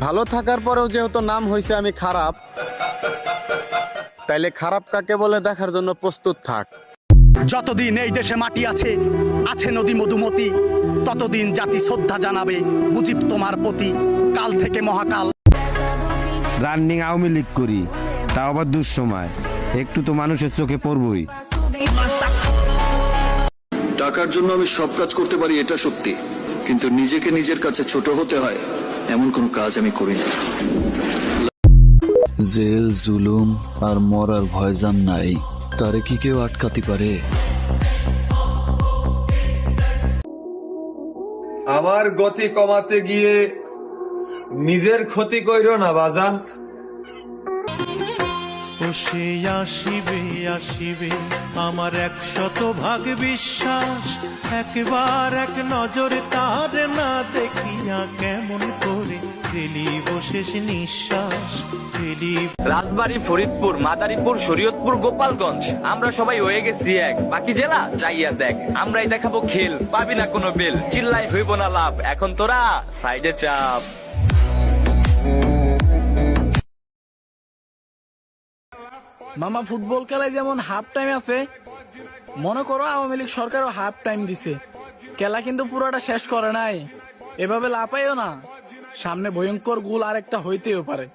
ভালো থাকার পরেও যেহেতু নাম হয়েছে আমি খারাপ, তাইলে খারাপ কাকে বলে দেখার জন্য প্রস্তুত থাক। যতদিন এই দেশে মাটি আছে, আছে নদী মধুমতি, ততদিন জাতি শ্রদ্ধা জানাবে মুজিব তোমার প্রতি। কাল থেকে মহাকাল। রানিং আওয়ামী লীগ করি, তাও আবার দুঃসময়, একটু তো মানুষের চোখে পড়বই। টাকার জন্য আমি সব কাজ করতে পারি এটা সত্যি, কিন্তু নিজেকে নিজের কাছে ছোট হতে হয় এমন কোনো কাজ আমি করি না। জেল, জুলুম আর মরার ভয়জান নাই, তারে কি কেউ আটকাতে পারে? আমার গতি কমাতে গিয়ে নিজের ক্ষতি কইরো না বাজান। সে আসিবে আসিবে আমার 100% বিশ্বাস, একবার এক নজর তার না দেখিয়া কেমন করে ফেলিব শেষ নিঃশ্বাস, ফেলিব। রাজবাড়ী, ফরিদপুর, মাদারীপুর, শরীয়তপুর, গোপালগঞ্জ, আমরা সবাই হয়ে গেছি এক। বাকি জেলা চাইয়া দেখ, আমরাই দেখাবো খেল, পাবি না কোনো বেল, চিল্লাই হইব না লাভ, এখন তোরা সাইডে চাপ। মামা, ফুটবল খেলায় যেমন হাফ টাইম আছে, মনে করো আওয়ামী লীগ সরকারও হাফ টাইম দিছে, খেলা কিন্তু পুরোটা শেষ করে নাই। এভাবে লাপাইও না, সামনে ভয়ঙ্কর গোল আরেকটা হইতেও পারে।